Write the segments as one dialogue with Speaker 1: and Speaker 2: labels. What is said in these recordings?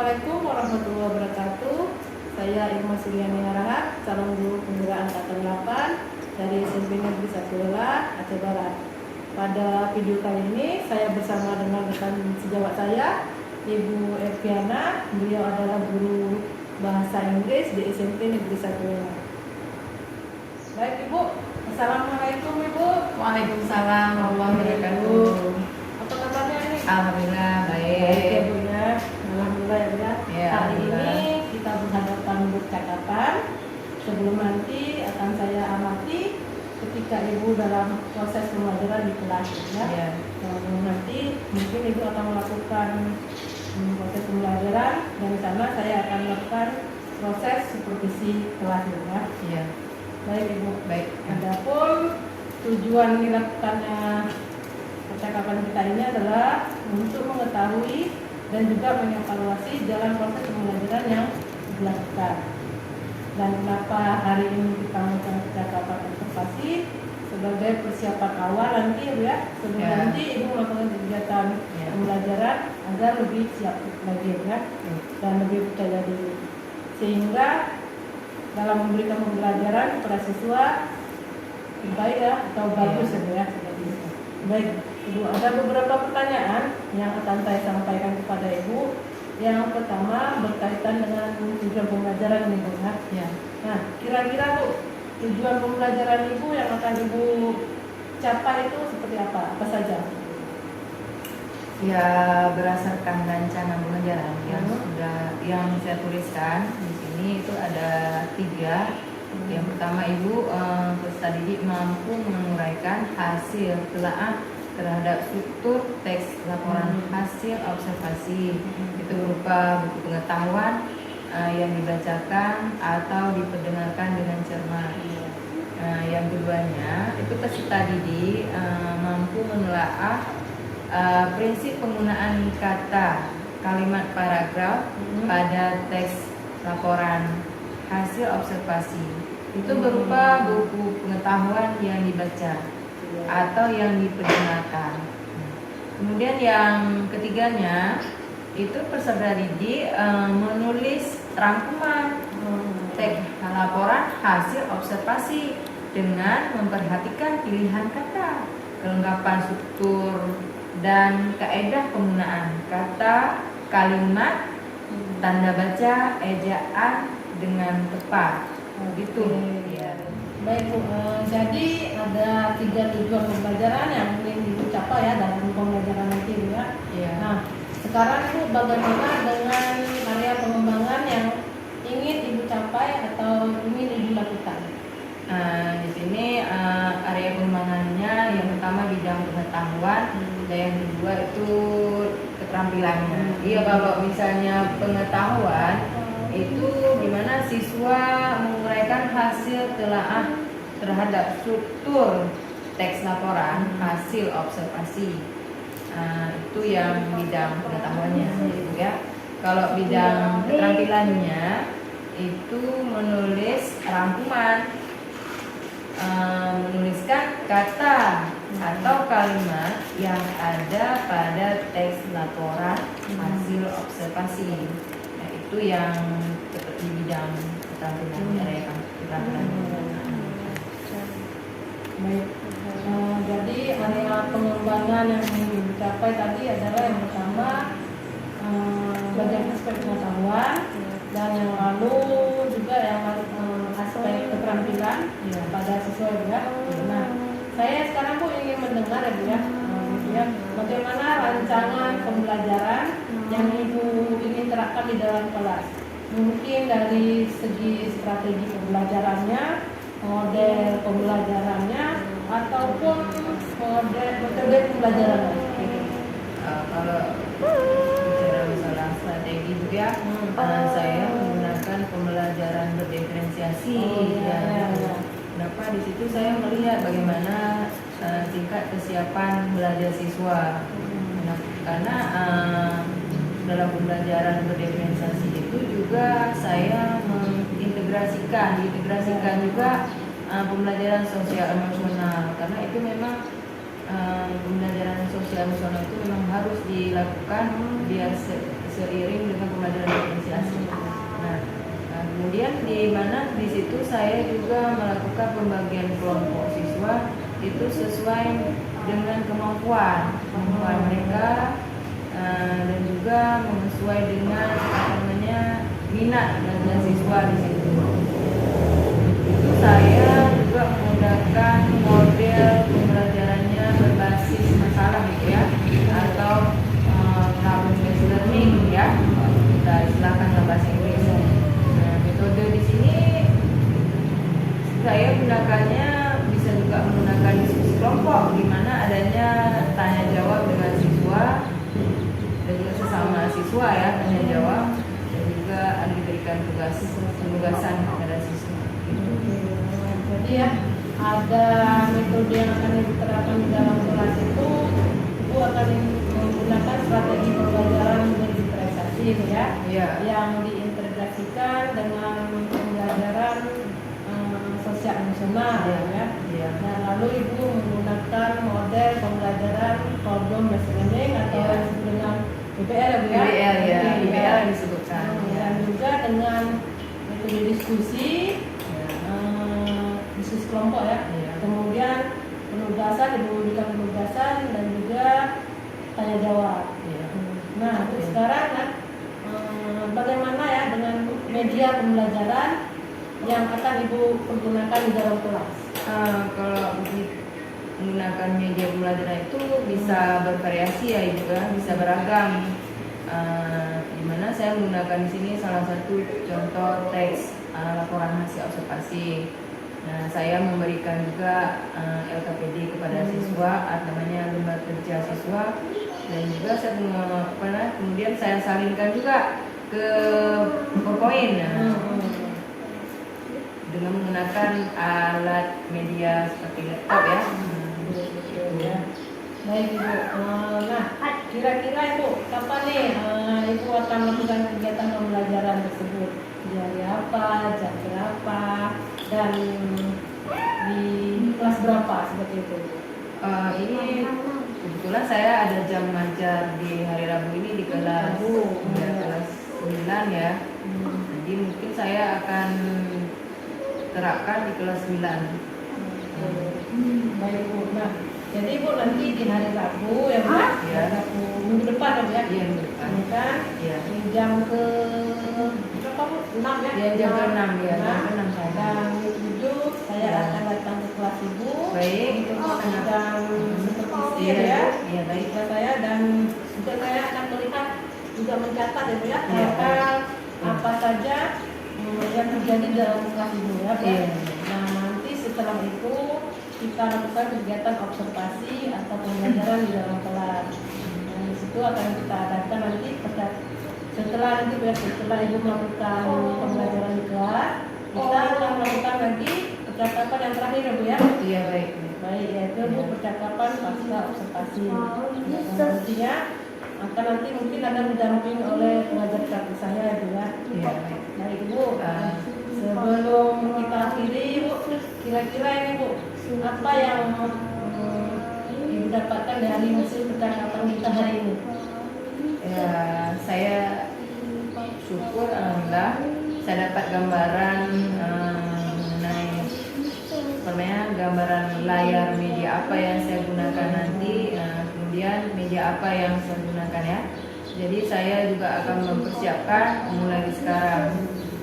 Speaker 1: Assalamualaikum warahmatullahi wabarakatuh. Saya Irma Suryani Harahat, calon guru penggerak angkatan 8 dari SMP Negeri 1 Welah, Aceh Barat. Pada video kali ini saya bersama dengan rekan sejawat saya, Ibu Erviana. Beliau adalah guru bahasa Inggris di SMP Negeri 1 Welah. Baik Ibu, Assalamualaikum Ibu.
Speaker 2: Waalaikumsalam warahmatullahi wabarakatuh.
Speaker 1: Apa kabarnya ini?
Speaker 2: Alhamdulillah
Speaker 1: Baik
Speaker 2: baik.
Speaker 1: ya Bu ya. Alhamdulillah ya Bu ya.
Speaker 2: Ya,
Speaker 1: Hari
Speaker 2: alhamdulillah.
Speaker 1: ini kita berhadapan bercakapan. Sebelum nanti akan saya amati ketika Ibu dalam proses pembelajaran di kelas ya.
Speaker 2: Ya.
Speaker 1: Nanti mungkin Ibu akan melakukan proses pembelajaran dan di sana saya akan melakukan proses supervisi kelas ya.
Speaker 2: Ya.
Speaker 1: Baik Ibu.
Speaker 2: Baik.
Speaker 1: Adapun tujuan dilakukannya percakapan kita ini adalah untuk mengetahui dan juga mengevaluasi jalan proses pembelajaran yang dilakukan. Dan kenapa hari ini kita melakukan percakapan observasi sebagai persiapan awal nanti ya, sebelum
Speaker 2: Ya.
Speaker 1: nanti Ibu melakukan kegiatan
Speaker 2: Ya.
Speaker 1: pembelajaran agar lebih siap lagi ya, dan lebih percaya diri. Sehingga dalam memberikan pembelajaran kepada siswa baik ya atau bagus ya seperti itu. Baik Ibu, ada beberapa pertanyaan yang akan saya sampaikan kepada Ibu. Yang pertama berkaitan dengan tujuan pembelajaran Ibu ya. Nah, kira-kira Bu, tujuan pembelajaran Ibu yang akan Ibu capai itu seperti apa? Apa saja?
Speaker 2: Ya, berdasarkan rencana pembelajaran yang saya tuliskan di sini itu ada 3. Yang pertama Ibu, peserta didik mampu menguraikan hasil telaah terhadap struktur teks laporan hasil observasi. Itu berupa buku pengetahuan yang dibacakan atau diperdengarkan dengan cermat. Yang keduanya itu peserta didik mampu menelaah prinsip penggunaan kata, kalimat, paragraf pada teks laporan hasil observasi. Itu berupa buku pengetahuan yang dibaca atau yang diperdengarkan. Kemudian yang ketiganya itu peserta didik menulis rangkuman teks laporan hasil observasi dengan memperhatikan pilihan kata, kelengkapan struktur dan kaedah penggunaan kata, kalimat, tanda baca, ejaan dengan tepat. Gitu. Ya.
Speaker 1: Baik Bu, jadi ada 3 tujuan pembelajaran yang ingin Ibu capai ya dalam pembelajaran nanti Bu ya.
Speaker 2: Ya.
Speaker 1: Nah, sekarang Bu, bagaimana dengan area pengembangan yang ingin Ibu capai atau ingin Ibu lakukan?
Speaker 2: Di sini area pengembangannya yang pertama bidang pengetahuan dan yang kedua itu keterampilannya. Iya, kalau misalnya pengetahuan itu gimana siswa menguraikan hasil telaah terhadap struktur teks laporan hasil observasi. Itu yang bidang pengetahuannya ya. Kalau bidang keterampilannya itu menulis rangkuman, menuliskan kata atau kalimat yang ada pada teks laporan hasil observasi. Nah, itu yang di bidang keterampilan area keterampilan.
Speaker 1: Baik. Jadi area pengembangan yang ingin dicapai tadi adalah yang pertama bagian aspek pengetahuan dan yang lalu juga yang aspek keterampilan pada siswa ya. Nah, saya sekarang Bu ingin mendengar ya Bu ya, bagaimana rancangan pembelajaran yang Ibu ingin terapkan di dalam kelas. Mungkin dari segi strategi pembelajarannya, model pembelajarannya, ataupun metode pembelajarannya. Gitu.
Speaker 2: Kalau bicara masalah strategi juga, saya menggunakan pembelajaran berdiferensiasi. Kenapa di situ saya melihat bagaimana tingkat kesiapan belajar siswa. Karena dalam pembelajaran berdiferensiasi itu juga saya diintegrasikan juga pembelajaran sosial emosional, karena itu memang pembelajaran sosial emosional itu memang harus dilakukan biar seiring dengan pembelajaran diferensiasi. Nah, kemudian di situ saya juga melakukan pembagian kelompok siswa itu sesuai dengan kemampuan mereka, dan juga sesuai dengan minat dan siswa di situ. Itu saya juga menggunakan model pembelajarannya berbasis masalah gitu ya, atau problem-based learning ya, kita istilahkan dalam bahasa Inggris. Nah, metode di sini saya gunakannya bisa juga menggunakan diskusi kelompok, di mana adanya tanya jawab dengan siswa dan juga sesama siswa ya, tanya jawab, dan juga ada diberikan tugasan kepada siswa.
Speaker 1: Jadi ya ada metode yang akan diterapkan di dalam kelas itu akan menggunakan strategi pembelajaran diferensiasi ya, yang diintegrasikan dengan pembelajaran sosial emosional ya. Nah, lalu ibu menggunakan model pembelajaran problem based learning atau disebut dengan PBL ya,
Speaker 2: PBL disebutkan.
Speaker 1: Dan juga dengan metode diskusi kelompok ya. Kemudian penugasan, diberikan penugasan dan juga tanya jawab. Nah, terus sekarang bagaimana ya dengan media pembelajaran yang akan ibu pergunakan di dalam kelas?
Speaker 2: Kalau menggunakan media pembelajaran itu bisa bervariasi ya, juga bisa beragam. Dimana saya menggunakan di sini salah satu contoh teks laporan hasil observasi. Nah, saya memberikan juga LKPD kepada siswa, namanya lembar kerja siswa, dan juga saya kemudian saya salinkan juga ke PowerPoint dengan menggunakan alat media seperti laptop ya.
Speaker 1: Baik ibu. Nah, kira-kira ibu kapan nih ibu akan melakukan kegiatan pembelajaran tersebut? Di hari apa, jam berapa, dan di kelas berapa seperti itu?
Speaker 2: Ini kebetulan saya ada jam ngajar di hari Rabu ini di kelas kelas 9 ya. Jadi mungkin saya akan terapkan di kelas 9.
Speaker 1: Baik Bu. Nah, jadi Bu nanti di hari Rabu ya Bu, Rabu minggu depan ya?
Speaker 2: Iya, minggu depan.
Speaker 1: Kan?
Speaker 2: Iya.
Speaker 1: Di jam ke berapa Bu? 6 ya?
Speaker 2: Iya, jam ke-6 ya. Jam ke-6 saya.
Speaker 1: Dan 7 saya akan datang ke kelas Ibu.
Speaker 2: Baik.
Speaker 1: Untuk sedang seperti
Speaker 2: ya. Iya, baik.
Speaker 1: Saya dan juga saya akan melihat juga mencatat ya Bu ya. Apa saja yang terjadi dalam kelas Ibu ya Bu. Nah, nanti setelah itu kita lakukan kegiatan observasi atau pembelajaran di dalam kelas. Nah, di situ akan kita adakan nanti setelah Ibu melakukan pembelajaran di kelas, kita akan melakukan lagi percakapan yang terakhir ya Bu ya.
Speaker 2: Iya, baik.
Speaker 1: Baik, yaitu Bu percakapan pasca observasi. Nantinya akan nanti mungkin ada didamping oleh pengajar praktik saya ya Bu ya.
Speaker 2: Iya,
Speaker 1: baik Bu. Sebelum kita akhiri Bu, kira-kira ini Bu, apa yang Ibu dapatkan dari hasil percakapan kita hari ini?
Speaker 2: Ya, saya syukur alhamdulillah saya dapat gambaran mengenai gambaran layar media apa yang saya gunakan nanti, kemudian media apa yang saya gunakan ya. Jadi saya juga akan mempersiapkan mulai sekarang.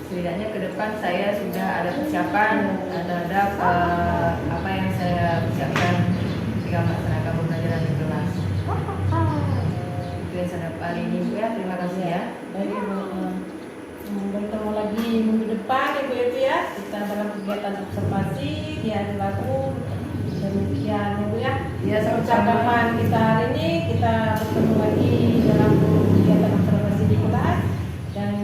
Speaker 2: Setidaknya ke depan saya sudah ada persiapan terhadap apa yang saya persiapkan ketika melaksanakan pembelajaran di kelas. Itu yang saya dapat hari ini Bu ya. Terima kasih ya.
Speaker 1: Baik Ibu. Bertemu lagi minggu depan Ibu ya. Kita dalam kegiatan observasi di hari Rabu. Demikian Ibu ya.
Speaker 2: Ya,
Speaker 1: percakapan kita hari ini, kita bertemu lagi dalam kegiatan observasi di kelas dan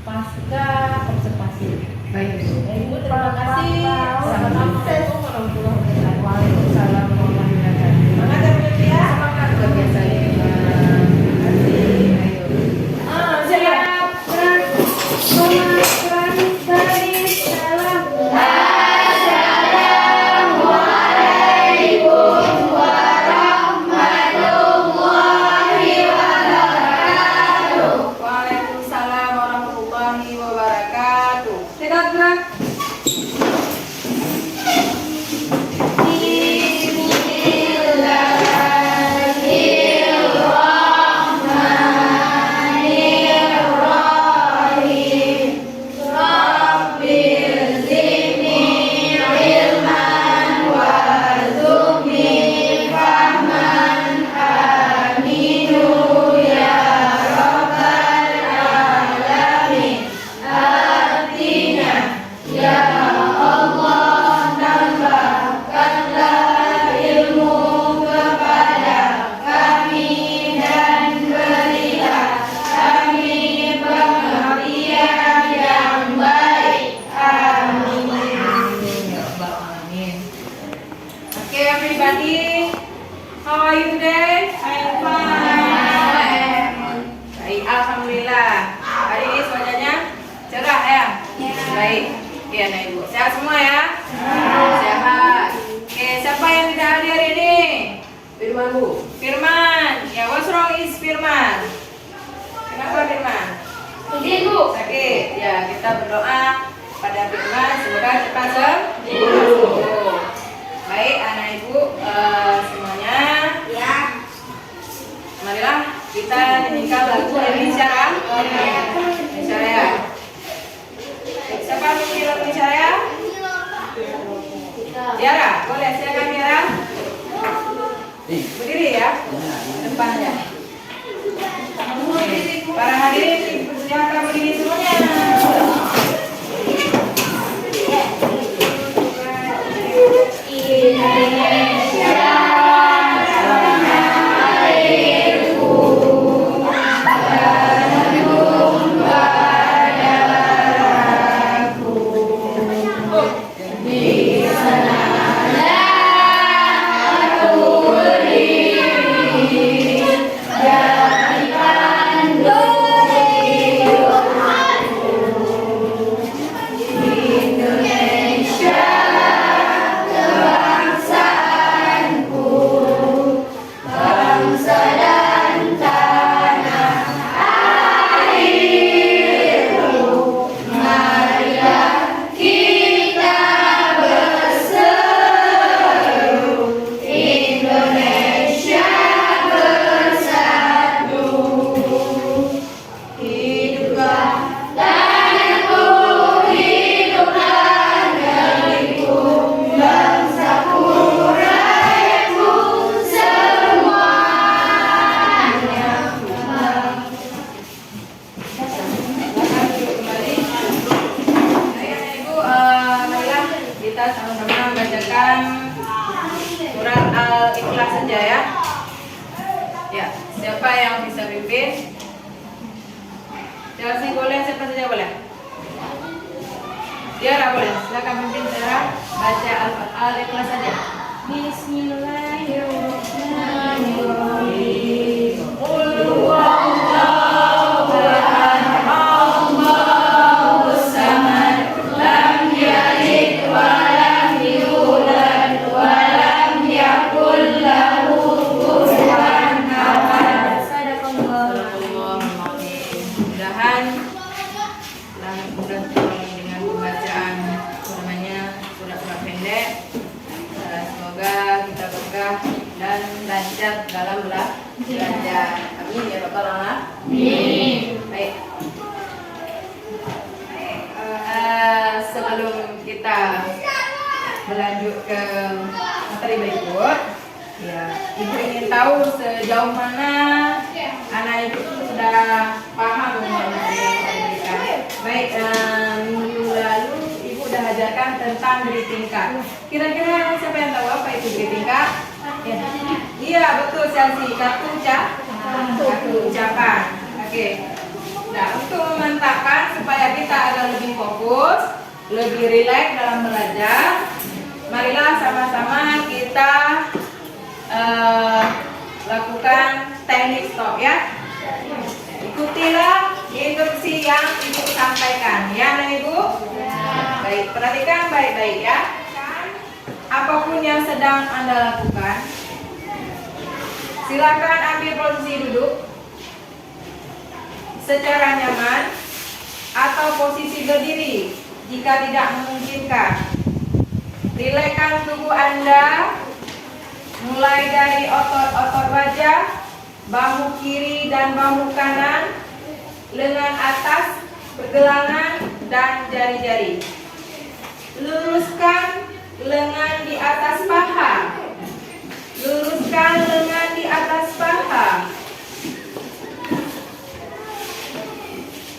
Speaker 1: pasca observasi.
Speaker 2: Baik
Speaker 1: Ibu, terima kasih. Assalamualaikum warahmatullahi wabarakatuh.
Speaker 2: Waalaikumsalam warahmatullahi wabarakatuh.
Speaker 1: Semangat ya Bu ya.
Speaker 2: Semangat luar biasa ya. Terima kasih. Ayo.
Speaker 1: Siap.
Speaker 3: Assalamualaikum warahmatullahi wabarakatuh.
Speaker 2: Baik. Oke, anak ibu. Sehat semua ya? Sehat. Oke, siapa yang tidak hadir ini?
Speaker 3: Firman Bu.
Speaker 2: Firman. Ya, what's wrong is Firman? Kenapa Firman?
Speaker 1: Begini Bu.
Speaker 2: Sakit. Ya, kita berdoa pada Firman semoga cepat sembuh. Baik, anak ibu semuanya.
Speaker 1: Ya.
Speaker 2: Marilah kita nyanyikan lagu Indonesia. Indonesia ya. Siapa yang lagu Indonesia ya? Tiara, boleh silakan Tiara. Berdiri ya. Depannya. Para hadirin silakan berdiri semuanya. Kita sama-sama bacakan surat Al-Ikhlas saja ya. Ya, siapa yang bisa pimpin? Chelsea boleh, siapa saja boleh? Tiara boleh, silakan pimpin Tiara. Baca Al-Ikhlas saja. Bismillahirrahmanirrahim. Qul huwallahu ahad, Allahus samad, lam yalid wa lam yulad wa lam yakul lahu kufuwan ahad. Mudah-mudahan mudah dengan pembacaan surat-surat pendek. Semoga kita berkah dan lancar dalam belajar. Amin ya rabbal alamin. Baik. Sebelum kita berlanjut ke materi berikut, ya, ibu ingin tahu sejauh mana anak ibu sudah paham dengan materi yang kita berikan. Baik, minggu lalu ibu sudah ajarkan tentang beri tingkat. Kira-kira siapa yang tahu apa itu beri tingkat? Ya. Iya betul Chelsea, kartu ucapan. Oke. Nah, untuk memantapkan supaya kita agak lebih fokus, lebih rileks dalam belajar, marilah sama-sama kita lakukan teknik stop ya. Ikutilah instruksi yang ibu sampaikan ya anak ibu. Baik, perhatikan baik-baik ya. Apapun yang sedang Anda lakukan, silakan ambil posisi duduk secara nyaman atau posisi berdiri jika tidak memungkinkan. Rilekskan tubuh Anda mulai dari otot-otot wajah, bahu kiri dan bahu kanan, lengan atas, pergelangan dan jari-jari. Luruskan lengan di atas paha. Luruskan lengan di atas paha.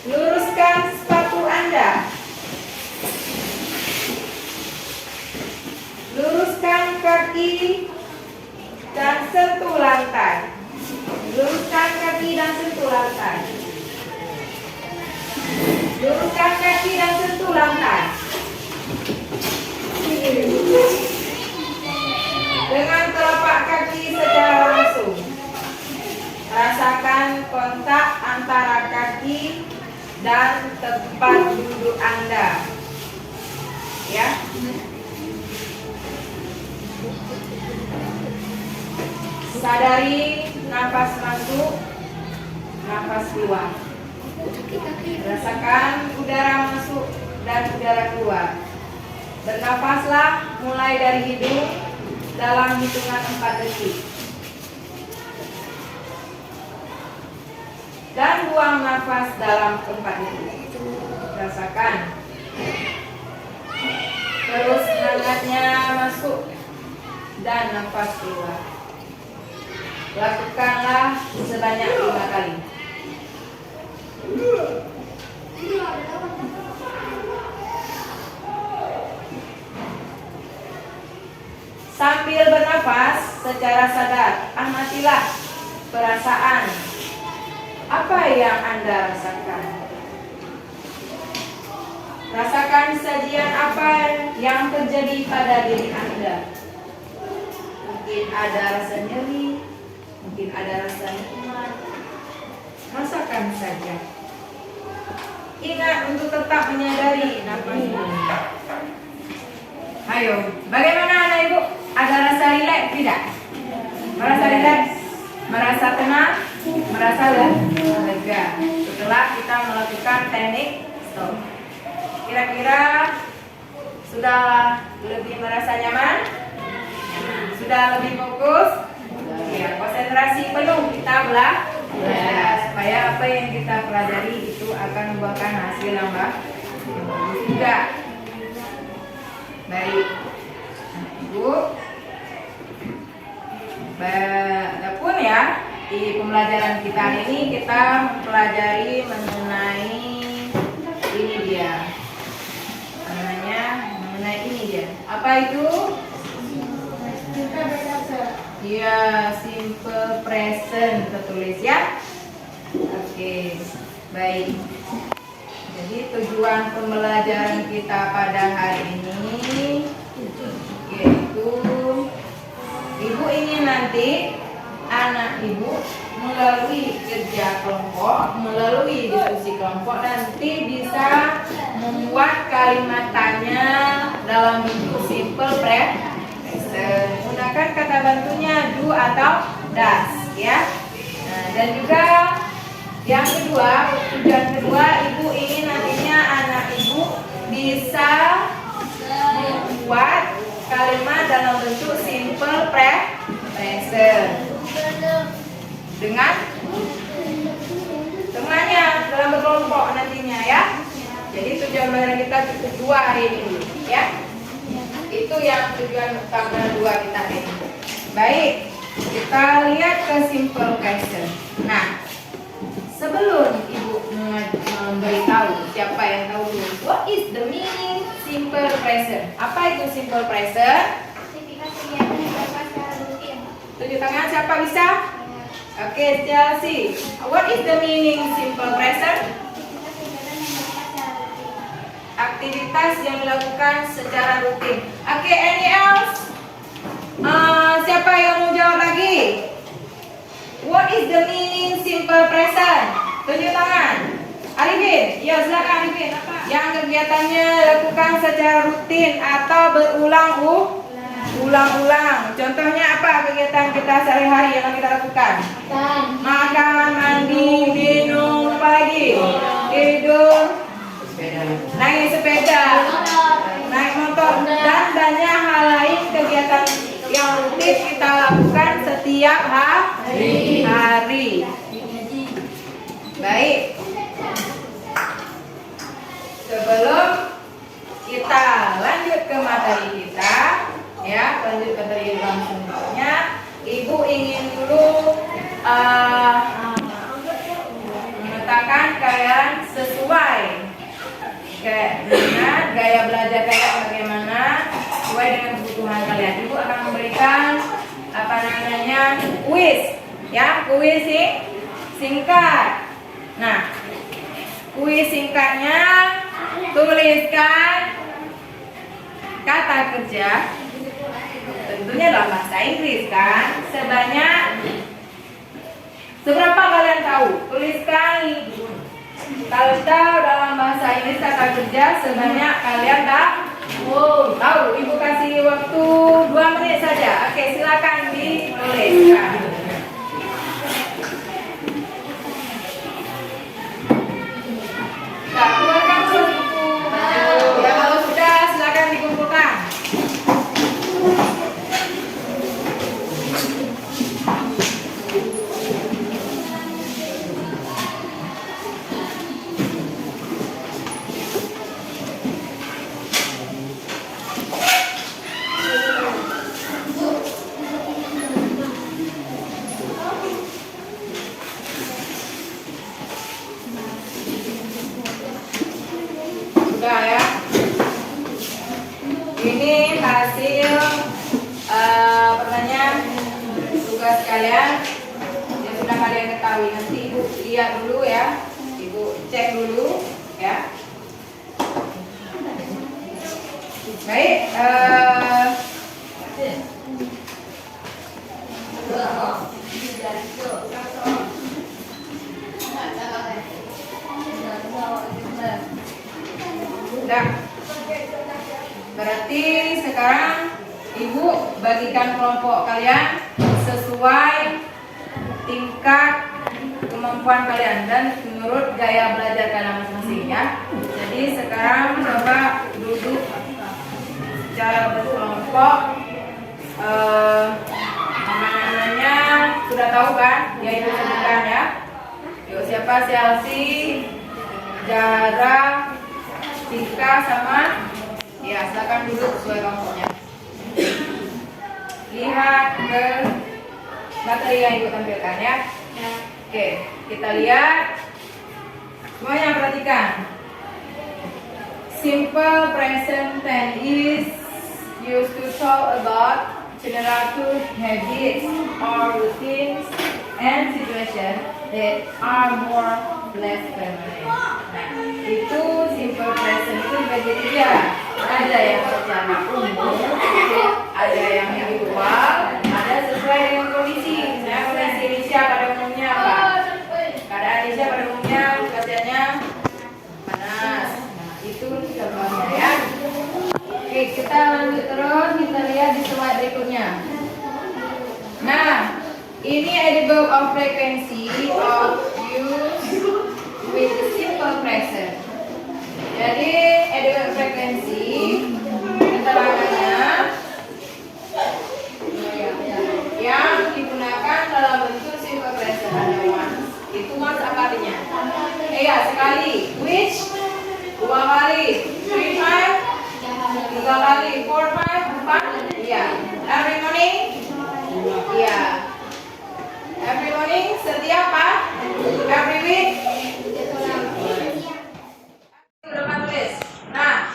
Speaker 2: Luruskan sepatu Anda. Luruskan kaki dan sentuh lantai. Luruskan kaki dan sentuh lantai. Luruskan kaki dan sentuh lantai. Dengan telapak kaki secara langsung. Rasakan kontak antara kaki dan tempat duduk Anda. ya. Sadari nafas masuk, nafas keluar. Rasakan udara masuk dan udara keluar. Bernafaslah mulai dari hidung dalam hitungan 4 detik. Dan buang nafas dalam 4 detik. Rasakan. Terus hangatnya masuk dan nafas keluar. Lakukanlah sebanyak 5 kali. Sambil bernafas secara sadar, amatilah perasaan apa yang Anda rasakan. Rasakan sajian apa yang terjadi pada diri Anda. Mungkin ada rasa nyeri, mungkin ada rasa nikmat. Rasakan saja. Ingat untuk tetap menyadari nafas ini. Ayo, bagaimana anak ibu? Ada rasa rileks tidak? Merasa rileks? Merasa tenang? Merasa lega? Setelah kita melakukan teknik stop. Kira-kira sudah lebih merasa nyaman? Sudah lebih fokus? Ya, konsentrasi penuh kita belajar supaya apa yang kita pelajari itu akan membuahkan hasil yang bagus juga. Baik, Ibu. Adapun ya, di pembelajaran kita hari ini kita mempelajari mengenai ini dia. Mengenai ini dia. Apa itu? Ya, simple present tertulis ya. Oke, baik. Jadi tujuan pembelajaran kita pada hari ini yaitu ibu ingin nanti anak ibu melalui kerja kelompok, melalui diskusi kelompok nanti bisa membuat kalimat tanya dalam bentuk simple present. Gunakan kata bantunya do atau does ya. Nah, dan juga yang kedua, tujuan kedua, ibu ingin nantinya anak ibu bisa membuat kalimat dalam bentuk simple present dengan temannya dalam berkelompok nantinya ya. Jadi tujuan belajar kita kedua hari ini ya. Itu yang tujuan utama dua kita hari ini. Baik, kita lihat ke simple present. Nah, sebelum ibu memberitahu siapa yang tahu dulu, what is the meaning simple present? Apa itu simple present? Tunjuk tangan siapa bisa? Oke, Chelsea. What is the meaning simple present? Aktivitas yang dilakukan secara rutin. Oke, any else? Siapa yang mau jawab lagi? What is the meaning simple present? Tunjuk tangan. Arifin, ya silakan Arifin. Apa? Yang kegiatannya dilakukan secara rutin atau berulang-ulang. Contohnya apa kegiatan kita sehari-hari yang kita lakukan? Makan, mandi, minum, apa lagi? Tidur, naik sepeda, naik motor, dan banyak hal lain kegiatan yang rutin kita lakukan setiap hari. Baik. Sebelum kita lanjut ke materi kita, ya, lanjut ke materi langsungnya, ibu ingin dulu mengatakan kalian sesuai gaya belajar kalian bagaimana sesuai dengan kebutuhan kalian. Ibu akan memberikan kuis, ya, kuis singkat. Nah, kuis singkatnya tuliskan kata kerja, tentunya dalam bahasa Inggris kan, seberapa kalian tahu? Tuliskan. Kalau tahu dalam bahasa Inggris kata kerja sebanyak kalian tahu Oh, tahu. Ibu kasih waktu 2 menit saja. Oke, silakan dituliskan. Nah, keluarkan dulu buku. Ya, kalau sudah silakan dikumpulkan. Sudah ya. Ini hasil pertanyaan tugas kalian yang sudah kalian ketahui. Nanti ibu lihat dulu ya, ibu cek dulu ya. Baik. Sudah. Berarti sekarang ibu bagikan kelompok kalian sesuai tingkat kemampuan kalian dan menurut gaya belajar kalian masing-masing ya. Jadi sekarang coba duduk secara berkelompok. Namanya sudah tahu kan? Ya ibu sebutkan ya. Yuk, siapa? Chelsea, Zara, Tika sama ya, silakan duduk sesuai kelompoknya. Lihat ke materi yang ibu tampilkan ya. Oke, kita lihat. Semuanya perhatikan. Simple present tense is used to talk about general habits or routines and situations that are more or less permanent. Nah, itu simple present itu bagi tiga. Ada yang secara umum, ada yang individual, ada sesuai dengan kondisi. Misalnya kondisi Indonesia pada umumnya apa? Keadaan Indonesia pada umumnya cuacanya panas. Nah, itu contohnya ya. Oke, kita lanjut terus. Kita lihat di slide berikutnya. Nah, ini edible of frequency of use with the simple present. Jadi edible frekuensi keterangannya yang digunakan dalam bentuk simple present ada once. Itu once apa artinya? Iya, sekali. Which? 2 kali. 3 times? 3 kali. 4 times? 4? Iya. Every morning? Iya. Every morning? Setiap apa? Every week? Nah,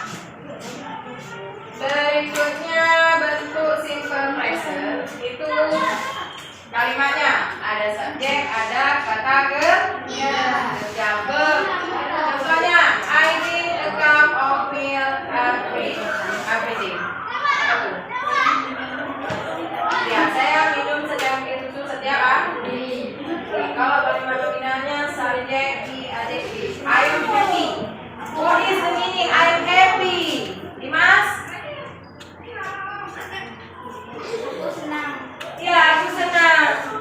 Speaker 2: berikutnya bentuk simple present itu kalimatnya ada subjek, ada kata kerja. Contohnya, I drink a cup of milk every day. Ya, saya minum secangkir susu setiap hari. Kalau kalimat nominalnya subjek adjektif. I am happy. What is the meaning I am happy? Dimas? Aku senang. Ya, aku senang.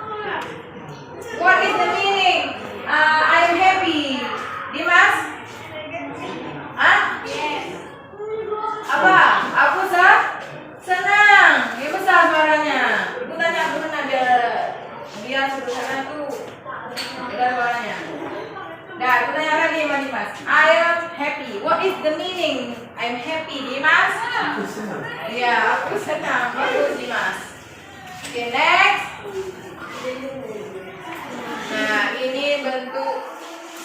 Speaker 2: What is the meaning I am happy? Dimas? Hah? Yes. Apa? Aku senang. Ya besar suaranya. Ibu tanya aku senang biar suruh sana tuh. Besar suaranya. Nah, aku tanya lagi sama Dimas. I am happy. What is the meaning? I'm happy, Dimas? Aku senang. Iya, aku senang. Bagus, Dimas. Oke, next. Nah, ini bentuk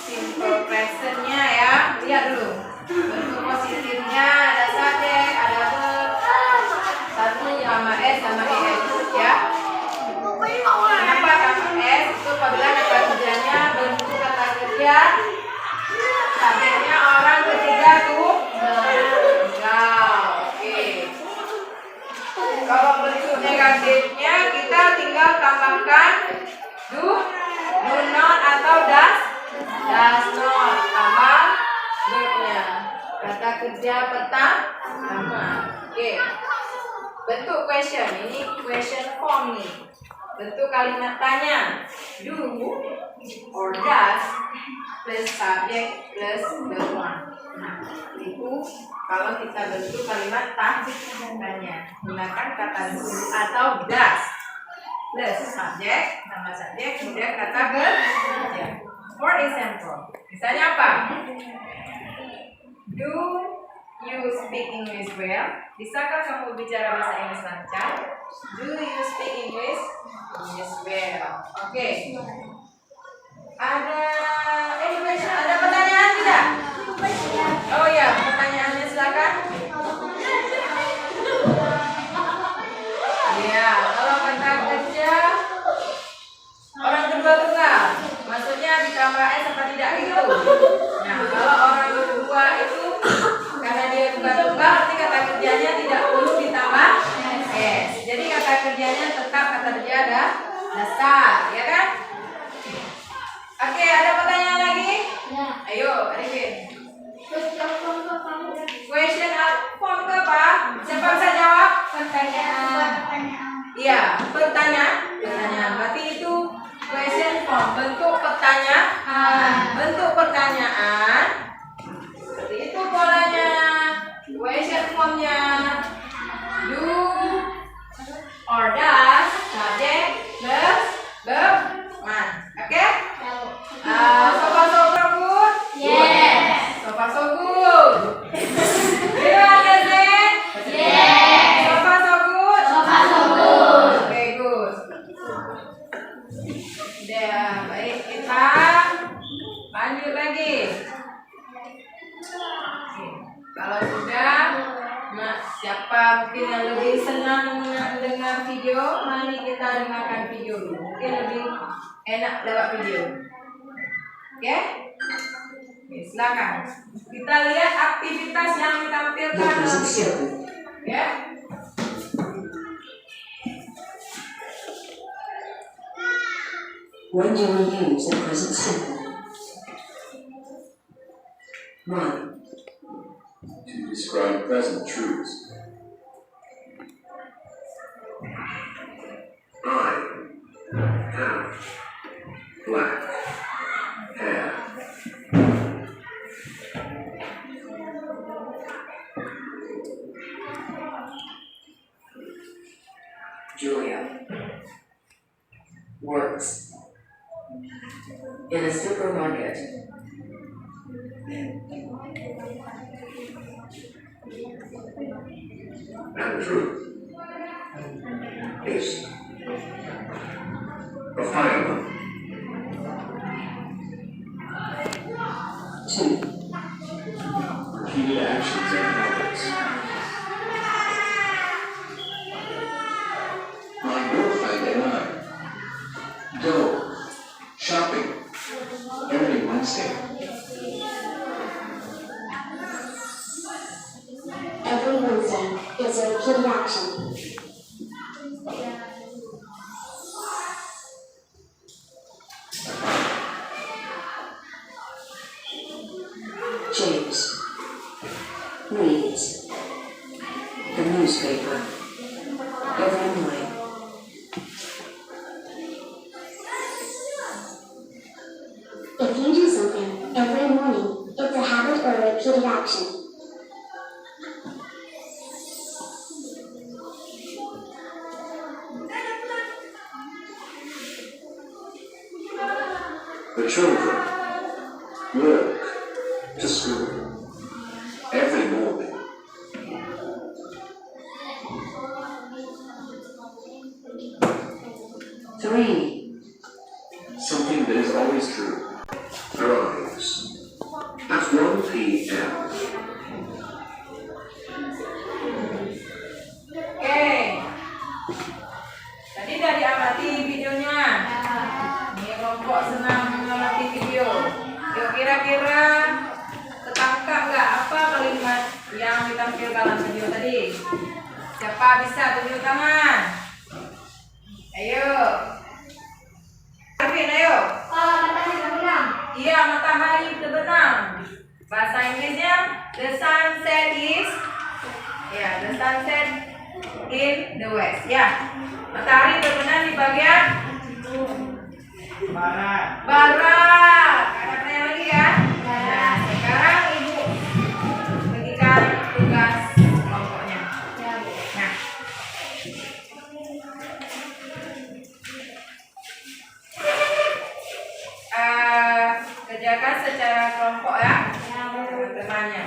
Speaker 2: simple present-nya ya. Lihat dulu. Bentuk positifnya ada subjek, ada verb. Satu sama S sama ES ya. Kenapa sama S? Itu apabila kata kerjanya bentuk kata kerja. Subjeknya orang ketiga tuh. Oke. Kalau bentuk negatifnya kita tinggal tambahkan do not atau does not tambah verbnya. Kata kerja pertama Sama. Oke. Bentuk question. Ini question form nih. Bentuk kalimat tanya. Do or does plus subject plus the one. Nah, itu kalau kita bentuk kalimat tanya. Gunakan kata do atau does plus subject sama subjek kemudian kata kerja. For example, misalnya apa? Do you speak English well? Bisakah kamu bicara bahasa Inggris lancar? Do you speak English well? Oke. Ada ada pertanyaan tidak? Oh ya, pertanyaannya silakan. Ya, kalau kata kerja orang kedua tunggal, maksudnya ditambah s apa tidak itu? Nah, kalau orang kedua itu karena dia tunggal, arti kata kerjanya tidak perlu ditambah s. Jadi kata kerjanya tetap kata kerja ada dasar, ya kan? Oke, ada pertanyaan lagi? Ayo, Arifin. Question form ke apa? Siapa bisa jawab?
Speaker 3: Pertanyaan.
Speaker 2: Iya, pertanyaan. Berarti itu question form, bentuk pertanyaan. Bentuk pertanyaan. Seperti itu polanya. Question formnya. Do or does subject plus verb one. Oke? So far so good?
Speaker 3: Yes.
Speaker 2: So far so good. Do you understand?
Speaker 3: Yes.
Speaker 2: So far so good?
Speaker 3: So far so good.
Speaker 2: Very good. Udah, baik, kita lanjut lagi. Oke, kalau sudah, siapa mungkin yang lebih senang mendengar video, mari kita dengarkan video dulu. Mungkin lebih enak lewat video. Oke? Oke, silakan. Kita lihat aktivitas yang ditampilkan dalam video. Ya.
Speaker 4: When you will use the present simple? 1.
Speaker 5: To describe present truths. I have black hair.
Speaker 4: Julia works in a supermarket.
Speaker 5: Andrew is a fireman.
Speaker 4: 2.
Speaker 5: Repeated actions and habits. My girlfriend and I go shopping every Wednesday.
Speaker 6: Every Wednesday is a repeated action.
Speaker 4: James reads the newspaper every morning.
Speaker 6: If you do something every morning, it's a habit or a repeated action.
Speaker 5: The children walk to school every morning.
Speaker 4: Three.
Speaker 5: Something that is always true arrives at 1 p.m.
Speaker 2: Oke. Tadi udah diamati videonya. Ini kelompok senang mengamati video. Yuk, kira-kira ketangkap nggak apa kalimat yang ditampilkan dalam video tadi? Siapa bisa tunjuk tangan? Ayo. Arvin, ayo.
Speaker 3: Matahari terbenam.
Speaker 2: Iya, matahari terbenam. Bahasa Inggrisnya, the sunset is Ya, the sunset in the west. Ya, matahari terbenam di bagian barat. Ada pertanyaan lagi ya? Nah, sekarang ibu bagikan tugas kelompoknya. Nah, kerjakan secara kelompok ya, teman-temannya.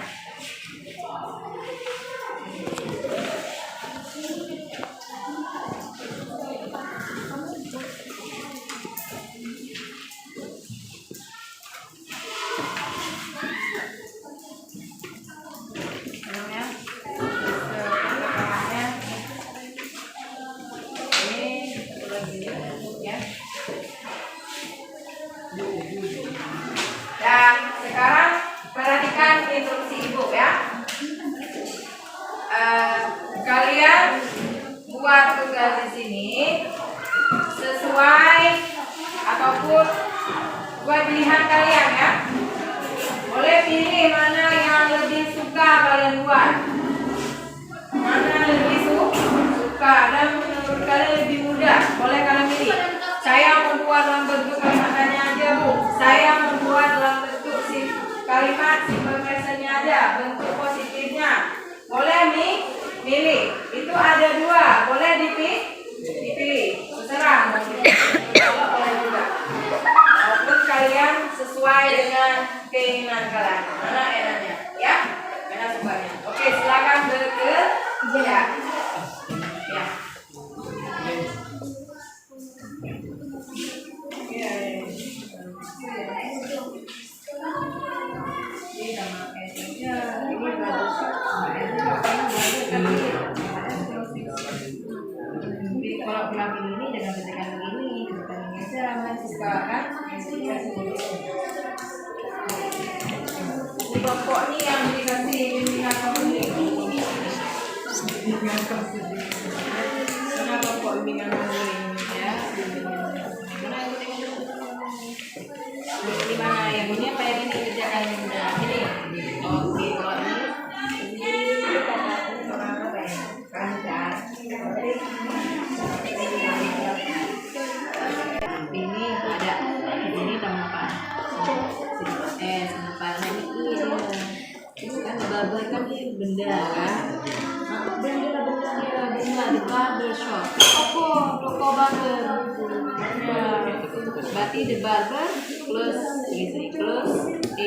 Speaker 2: Dan sekarang perhatikan instruksi ibu ya. Kalian buat tugas di sini sesuai ataupun buat pilihan kalian ya. Boleh pilih mana yang lebih suka kalian buat, mana lebih suka dan menurut kalian lebih mudah. Boleh kalian pilih. Saya membuat dalam bentuk kalimat tanya aja bu. Saya membuat dalam bentuk kalimat simple presentnya aja, bentuk positifnya. Boleh nih pilih. Itu ada 2. Boleh dipilih. Terserah mau pilih. Kalau boleh juga. Walaupun kalian sesuai dengan keinginan kalian. Mana enaknya, ya? Mana sukanya. Oke, silakan bekerja. Ya. Kalau pulang ini dengan ketekan begini, ketekan ini aja masih sekarang di pokok nih yang dikasih bimbingan kamu ini. Kenapa kok bimbingan kamu ini ya? Di mana yang ini apa yang ini kerjakan ini? Oke, kalau ini ada ini tambah tambah ini kan barber kan ini benda kan benda di barber shop toko barber ya berarti the barber close 5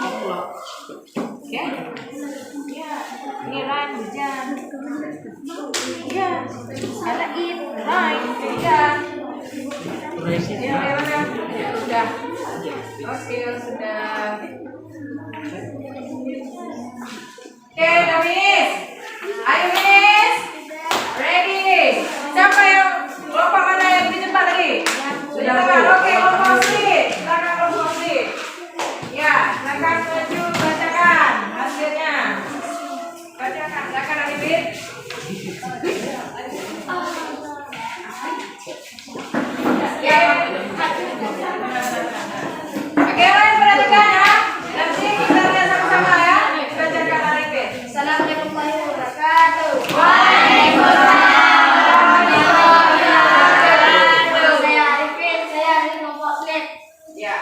Speaker 2: o'clock. Oke ya ini right hujan ya ada it right hujan. Ya, bagaimana? Sudah. Oke, sudah. Oke, Damis. Ayo, Miss. Ready. Siapa yang kelompok mana yang lebih cepat tadi? Sudah. Oke, kelompok split. Silakan kelompok split. Ya, silakan maju bacakan hasilnya. Bacakan, silakan Alibit. Oke, perhatikan ya. Nanti kita lihat sama-sama ya. Bacakan Arifin. Assalamualaikum warahmatullahi wabarakatuh.
Speaker 3: Waalaikumsalam. Saya Arifin, saya di kelompok split.
Speaker 2: Ya.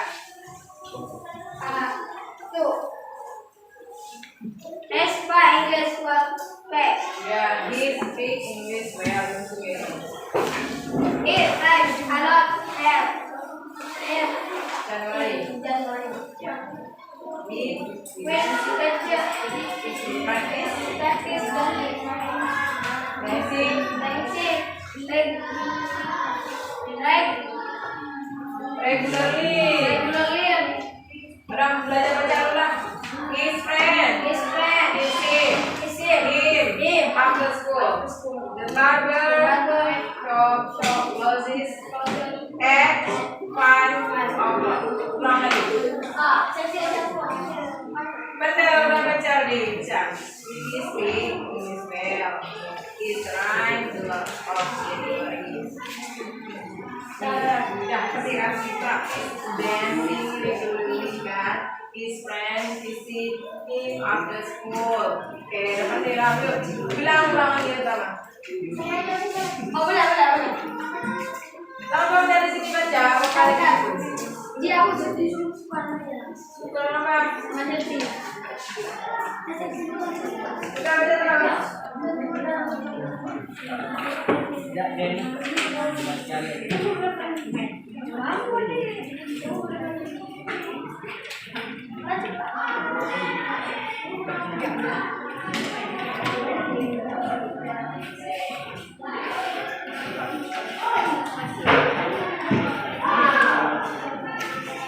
Speaker 3: Speak English well.
Speaker 2: Ya, he speak English well.
Speaker 3: It takes a lot help.
Speaker 2: Januari. Ya. He
Speaker 3: When practice
Speaker 2: practice dancing regularly. Orang belajar baca ulang. His friend. Is him. After school. The barber shop closes at 5 o'clock. Ulang lagi. Benar, udah baca di Cang. He speak English well. He's right a lot of English. Sudah pasti kan kita dancing regularly kan. his friend visit him after school. Oke, dapat dia yuk. Bilang lagi ya sama.
Speaker 3: Oh, boleh.
Speaker 2: Kalau dari sini baca apa kali itu?
Speaker 3: Jadi aku jadi suka aja.
Speaker 2: Suka apa?
Speaker 3: Macam sih.
Speaker 2: Suka baca apa?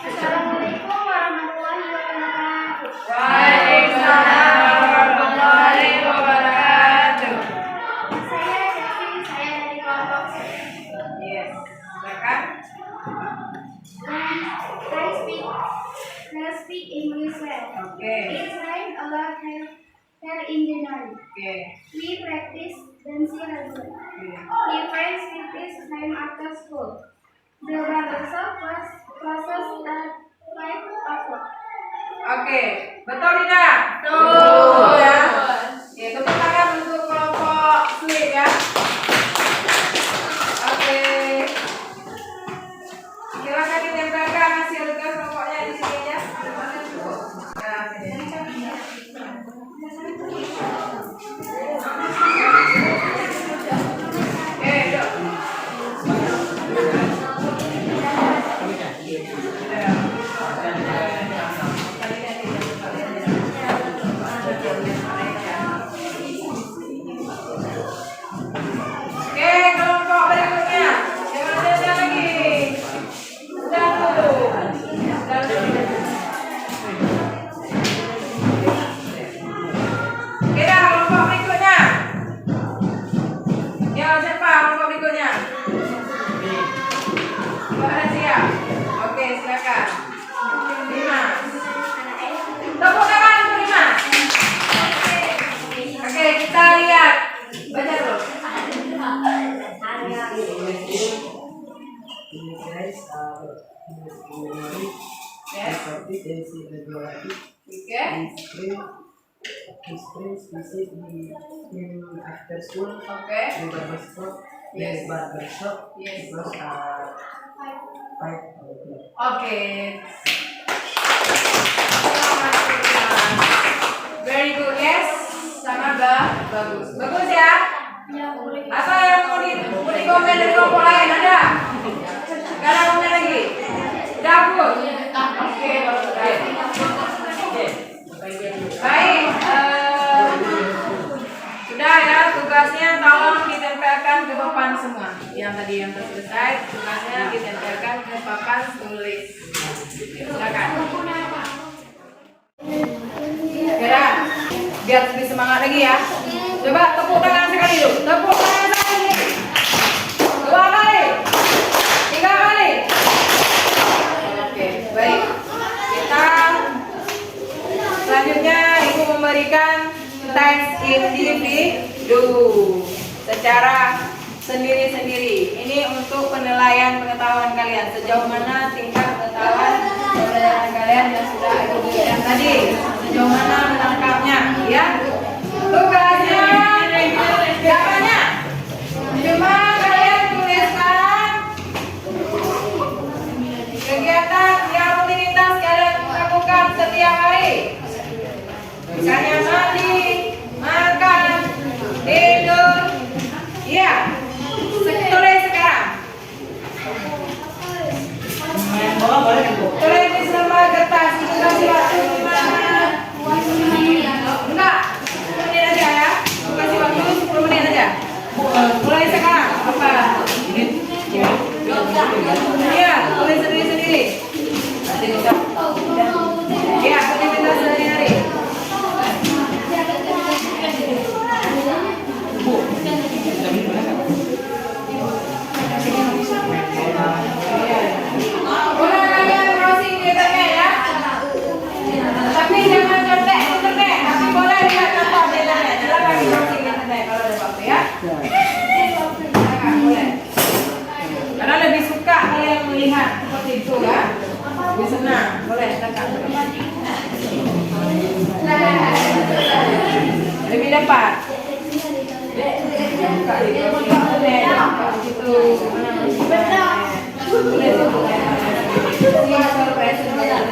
Speaker 3: Assalamualaikum warahmatullahi wabarakatuh.
Speaker 2: Waalaikumsalam warahmatullahi wabarakatuh.
Speaker 3: Saya Devi, saya dari kelompok C.
Speaker 2: Yes, silakan.
Speaker 3: Let's speak English well.
Speaker 2: Oke.
Speaker 3: It's rain a lot here in January.
Speaker 2: Oke.
Speaker 3: We practice dancing lesson. He friends with his time after school. The barbershop closes at 5 o'clock.
Speaker 2: Oke, betul tidak? Betul ya. Oke, tepuk tangan untuk kelompok sulit ya. Oke. Silakan ditempelkan hasil tugas kelompoknya di sini ya. Nah, sini. Oke, yuk. Oke, kelompok berikutnya. Yang ada lagi. Sudah tuh. Sudah tuh. Oke dah, kelompok berikutnya. Ya, siapa kelompok berikutnya? Mbak Asia. Oke, silakan. 5. Tepuk tangan untuk 5. Oke, kita lihat. Baca dulu. Oke.
Speaker 7: His friends visit him after school.
Speaker 2: Oke.
Speaker 7: The barbershop.
Speaker 2: Yes.
Speaker 7: The barbershop.
Speaker 2: Yes.
Speaker 7: Close at 5 o'clock.
Speaker 2: Oke. Very good, yes. Sangat bagus. Bagus ya. Apa yang mau dikomen dari kelompok lain ada? Gak ada komen lagi. Dapur. Oke, baik. Baik. Sudah ya, tugasnya tolong ditempelkan ke papan semua. Yang tadi yang selesai, tugasnya ditempelkan ke papan tulis. Silakan. Kira, biar lebih semangat lagi ya. Coba tepuk tangan sekali dulu. Tepuk tangan sekali. 2 kali. 3 kali. Oke, baik. Kita selanjutnya Ibu memberikan tes individu secara sendiri-sendiri. Ini untuk penilaian pengetahuan kalian. Sejauh mana tingkat pengetahuan kalian yang sudah Ibu berikan tadi. Sejauh mana menangkapnya, ya. Tugasnya gak banyak. Cuma kalian tuliskan kegiatan yang rutinitas kalian lakukan setiap hari. Misalnya mandi, makan, tidur. Iya. Tulis sekarang. Tulis di semua kertas. Kasih waktu 5 cepat. Buka di situ. Simple present boleh.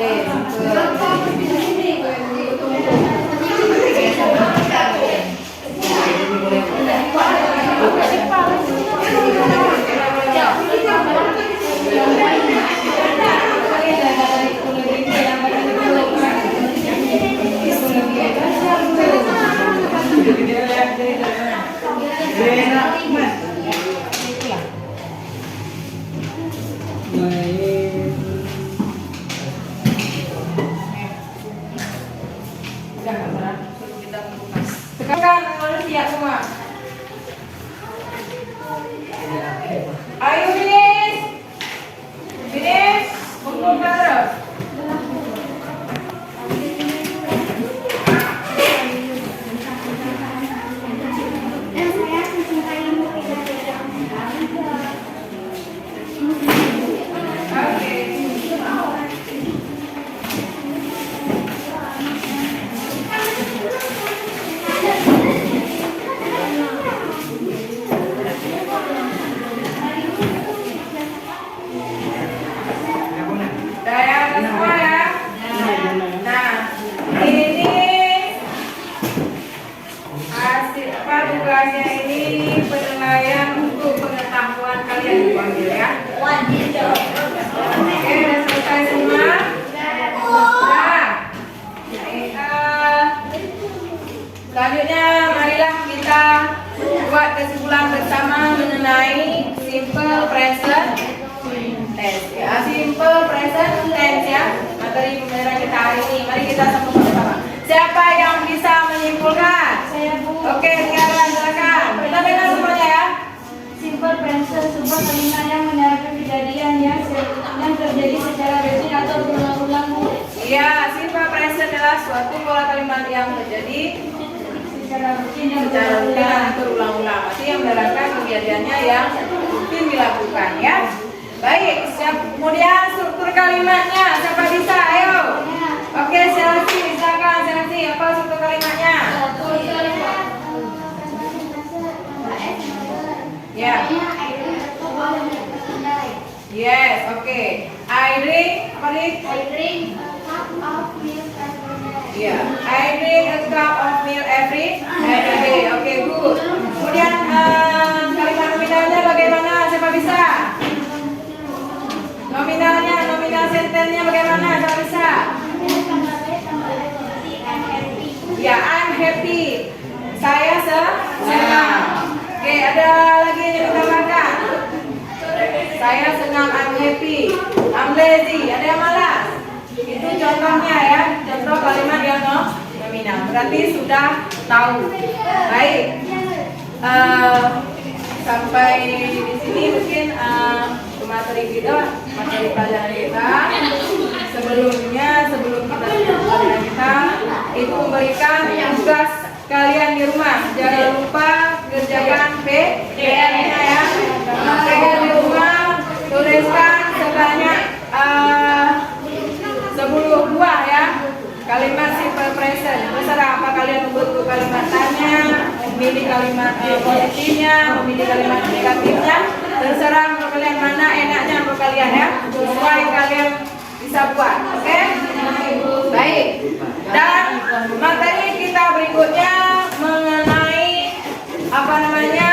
Speaker 2: Sekarang harus siap semua. Ayo finish. Finish. Kumpul terus.
Speaker 3: Dan saya mencintaimu tidak ada.
Speaker 2: Oke. Saya semua ya. Nah, ini hasil apa tugasnya ini penilaian untuk pengetahuan kalian dipanggil ya. Oke, udah selesai semua. Nah, selanjutnya marilah kita buat kesimpulan bersama mengenai simple present tense ya. Simple present tense ya, materi pembelajaran kita hari ini. Mari kita sama-sama. Siapa yang bisa menyimpulkan?
Speaker 3: Saya Bu.
Speaker 2: Oke, sekarang silakan. Kita dengar semuanya ya.
Speaker 3: Simple present sebuah kalimat yang menyatakan kejadian yang terjadi secara rutin atau berulang-ulang Bu.
Speaker 2: Iya, simple present adalah suatu pola kalimat yang terjadi
Speaker 3: Secara rutin yang
Speaker 2: secara rutin
Speaker 3: berulang-ulang.
Speaker 2: dan berulang-ulang. Artinya yang menerangkan kejadiannya yang rutin dilakukan ya. Baik, kemudian struktur kalimatnya siapa bisa? Ayo. Oke, Selsi, silakan Selsi. Apa struktur kalimatnya? Ya. Yes, oke. I drink, apa nih? Iya. I drink a cup of milk every day. Oke, good. Kemudian kalimat nominalnya bagaimana? Siapa bisa? Nominal sentennya bagaimana? Siapa bisa? Ya, I'm happy. Saya senang. Oke, ada lagi yang ditambahkan. Saya senang, I'm happy. I'm lazy. Ada yang malas? Itu contohnya ya. Contoh kalimat yang nominal. Berarti sudah tahu. Baik. Sampai di sini mungkin materi kita, materi pelajaran kita. Sebelum kita pelajaran kita itu memberikan tugas kalian di rumah. Jangan lupa kerjakan PR-nya ya. PR di rumah tuliskan sebanyak 10 buah ya. Kalimat simple present. Terserah apa kalian membentuk kalimat tanya, memilih kalimat positifnya, memilih kalimat negatifnya. Terserah untuk kalian mana enaknya untuk kalian ya. Sesuai kalian bisa buat. Oke? Baik. Dan materi kita berikutnya mengenai apa namanya?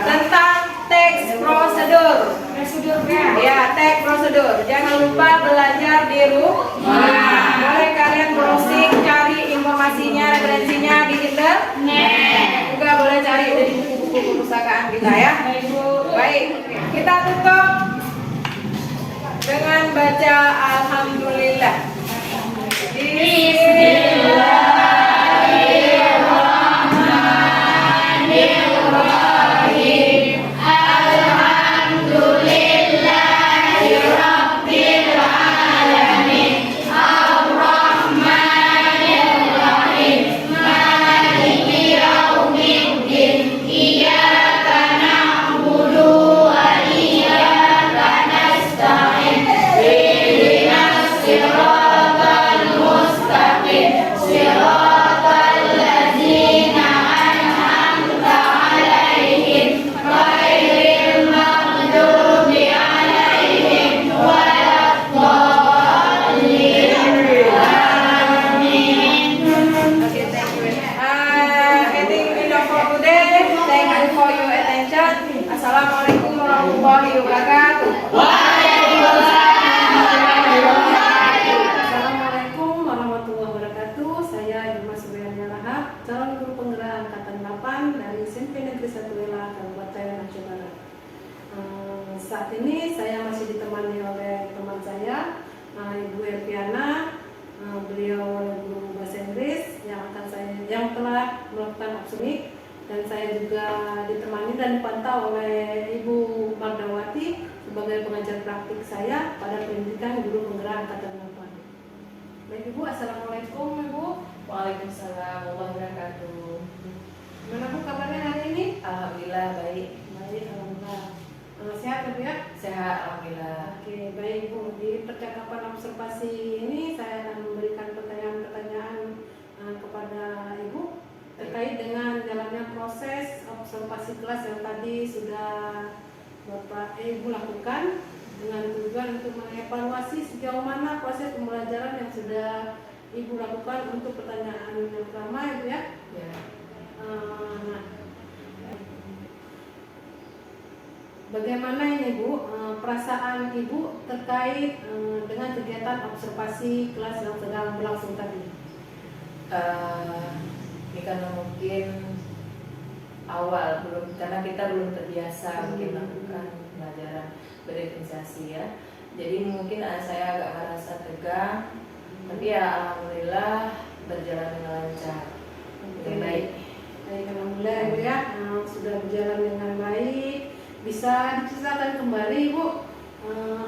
Speaker 2: Tentang text prosedur. Ya, text prosedur. Jangan lupa belajar di rumah. Boleh kalian browsing, cari informasinya, referensinya di internet. Juga boleh cari di buku-buku perpustakaan kita ya. Baik, kita tutup dengan baca alhamdulillah.
Speaker 3: Siratal mustaqim, siratal ladzina
Speaker 1: Desa Tuwela, Kabupaten Aceh Barat. Saat ini saya masih ditemani oleh teman saya, Ibu Elviana. Beliau guru bahasa Inggris yang telah melakukan absumik, dan saya juga ditemani dan dipantau oleh Ibu Mardawati sebagai pengajar praktik saya pada pendidikan guru penggerak angkatan 8. Baik Ibu, assalamualaikum Ibu.
Speaker 2: Waalaikumsalam warahmatullahi wabarakatuh.
Speaker 1: Gimana Bu kabarnya hari ini?
Speaker 2: Alhamdulillah baik.
Speaker 1: Baik, alhamdulillah. Sehat ya Bu ya?
Speaker 2: Sehat alhamdulillah.
Speaker 1: Oke, baik Bu. Di percakapan observasi ini saya akan memberikan pertanyaan-pertanyaan kepada Ibu terkait dengan jalannya proses observasi kelas yang tadi sudah Bapak Ibu lakukan dengan tujuan untuk mengevaluasi sejauh mana proses pembelajaran yang sudah Ibu lakukan untuk pertanyaan yang pertama Ibu ya.
Speaker 2: Ya.
Speaker 1: Bagaimana ini Bu, perasaan Ibu terkait dengan kegiatan observasi kelas yang sedang berlangsung tadi?
Speaker 2: Ini karena mungkin awal karena kita belum terbiasa mungkin melakukan pembelajaran berdifferensiasi ya. Jadi mungkin saya agak merasa tegang, tapi ya alhamdulillah berjalan dengan lancar, dengan baik.
Speaker 1: Baik, alhamdulillah Ibu ya, sudah berjalan dengan baik. Bisa diceritakan kembali Bu,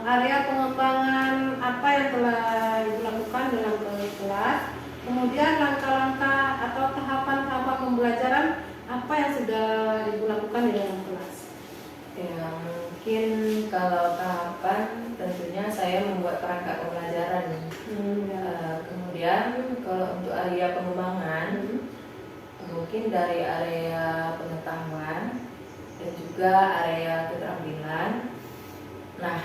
Speaker 1: area pengembangan apa yang telah Ibu lakukan dalam kelas, kemudian langkah-langkah atau tahapan-tahapan pembelajaran apa yang sudah Ibu lakukan di dalam kelas?
Speaker 2: Ya mungkin kalau tahapan tentunya saya membuat perangkat pembelajaran. Kemudian kalau untuk area pengembangan mungkin dari area pengetahuan dan juga area keterampilan. Nah,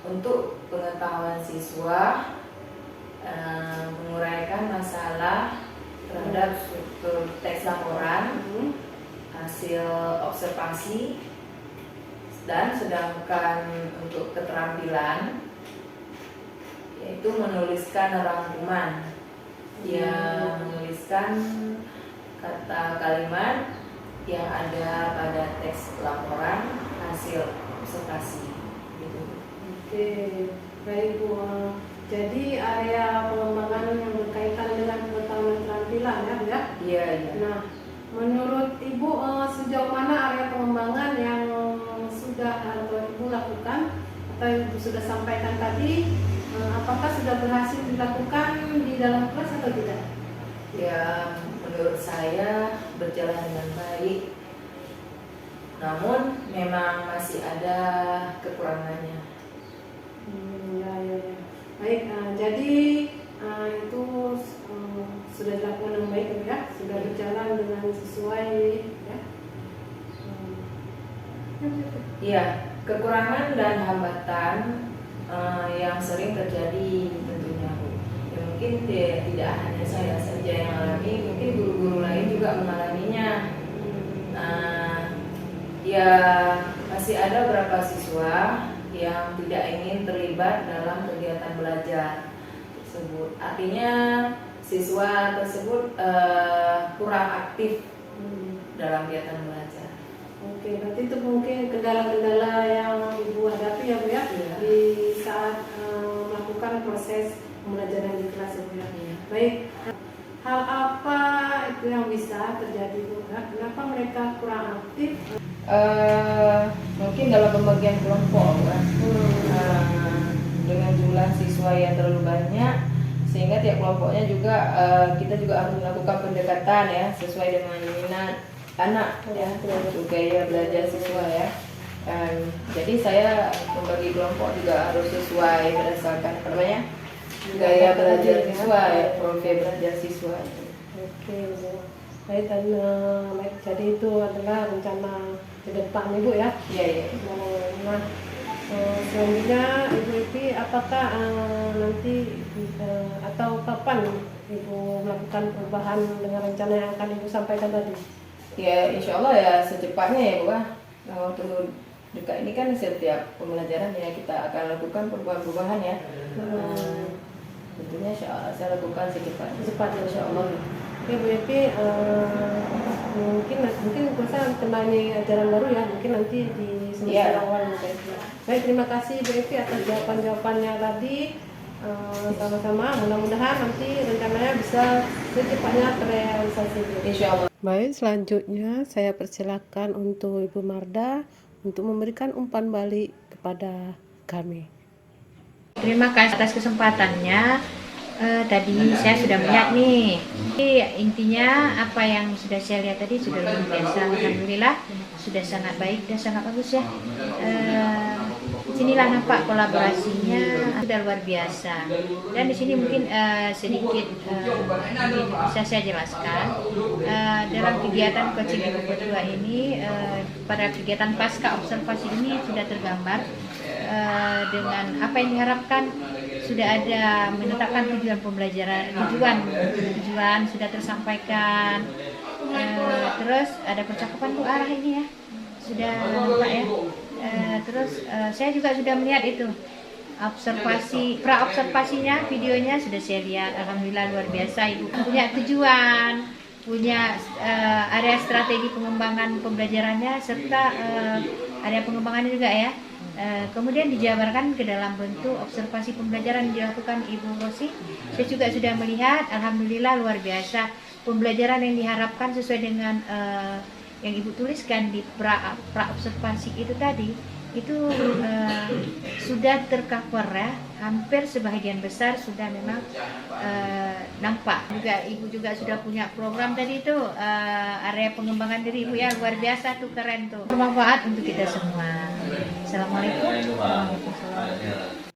Speaker 2: untuk pengetahuan siswa, menguraikan masalah terhadap struktur teks laporan, hasil observasi, dan sedangkan untuk keterampilan yaitu menuliskan rangkuman yang menuliskan kata kalimat yang ada pada teks laporan hasil observasi gitu.
Speaker 1: Oke, baik Bu. Jadi area pengembangan yang berkaitan dengan pengetahuan keterampilan ya Bu ya?
Speaker 2: Iya, iya.
Speaker 1: Nah, menurut Ibu sejauh mana area pengembangan yang sudah Ibu lakukan atau Ibu sudah sampaikan tadi, apakah sudah berhasil dilakukan di dalam kelas atau tidak?
Speaker 2: Ya, menurut saya berjalan dengan baik. Namun memang masih ada kekurangannya.
Speaker 1: Ya. Baik, jadi itu sudah dilakukan dengan baik ya, sudah berjalan dengan sesuai ya.
Speaker 2: Ya, kekurangan dan hambatan yang sering terjadi tentunya Bu. Ya, mungkin tidak hanya saya saja yang alami, mungkin guru-guru lain juga mengalaminya. Ya masih ada beberapa siswa yang tidak ingin terlibat dalam kegiatan belajar tersebut. Artinya siswa tersebut kurang aktif dalam kegiatan belajar.
Speaker 1: Oke, berarti itu mungkin kendala-kendala yang Ibu hadapi ya Bu ya,
Speaker 2: Iya.
Speaker 1: di saat melakukan proses pembelajaran di kelas ya Bu ya.
Speaker 2: Iya.
Speaker 1: Baik, hal apa itu yang bisa terjadi Bu? Kenapa mereka kurang aktif?
Speaker 2: Mungkin dalam pembagian kelompok kan, dengan jumlah siswa yang terlalu banyak, sehingga tiap kelompoknya juga kita juga harus melakukan pendekatan ya sesuai dengan minat anak ya, untuk gaya belajar siswa ya. Jadi saya membagi kelompok juga harus sesuai berdasarkan apa namanya gaya belajar siswa ya, profil belajar siswa.
Speaker 1: Oke, Bu. Baik, dan baik, jadi itu adalah rencana ke depan Ibu ya.
Speaker 2: Iya, iya.
Speaker 1: Nah, selanjutnya Ibu Ipi, apakah nanti atau kapan Ibu melakukan perubahan dengan rencana yang akan Ibu sampaikan tadi?
Speaker 2: Ya, insya Allah ya secepatnya ya Bu. Nah, waktu dekat ini kan setiap pembelajaran ya kita akan lakukan perubahan-perubahan ya. Tentunya saya lakukan secepatnya.
Speaker 1: Insya Allah. Oke Bu Epi, mungkin mungkin Kuasa kenanya ajaran baru ya, mungkin nanti di semester
Speaker 2: Iya.
Speaker 1: awal Mbak Evi. Baik, terima kasih Mbak Evi atas jawaban-jawabannya tadi. Sama-sama, mudah-mudahan nanti rencananya bisa secepatnya terrealisasi.
Speaker 2: Insya Allah.
Speaker 1: Baik, selanjutnya saya persilakan untuk Ibu Marda untuk memberikan umpan balik kepada kami.
Speaker 8: Terima kasih atas kesempatannya. Tadi saya sudah melihat nih. Intinya apa yang sudah saya lihat tadi sudah luar biasa. Alhamdulillah sudah sangat baik dan sangat bagus ya. Disinilah nampak kolaborasinya sudah luar biasa. Dan di sini mungkin sedikit mungkin bisa saya jelaskan dalam kegiatan coaching ibu kedua ini pada kegiatan pasca observasi ini sudah tergambar dengan apa yang diharapkan. Sudah ada menetapkan tujuan pembelajaran, tujuan sudah tersampaikan. Terus ada percakapan tuh arah ini ya, sudah nampak ya. Terus saya juga sudah melihat itu pra-observasinya, videonya sudah saya lihat. Alhamdulillah luar biasa, ibu punya tujuan, punya area strategi pengembangan pembelajarannya serta area pengembangannya juga ya. Kemudian dijabarkan ke dalam bentuk observasi pembelajaran yang dilakukan Ibu Rosi. Saya juga sudah melihat, alhamdulillah luar biasa pembelajaran yang diharapkan sesuai dengan yang Ibu tuliskan di pra-observasi itu tadi. Itu sudah tercover ya, hampir sebagian besar sudah memang nampak. Juga Ibu juga sudah punya program tadi itu area pengembangan diri Ibu ya, luar biasa tuh, keren tuh. Bermanfaat untuk kita semua. Assalamualaikum warahmatullahi wabarakatuh.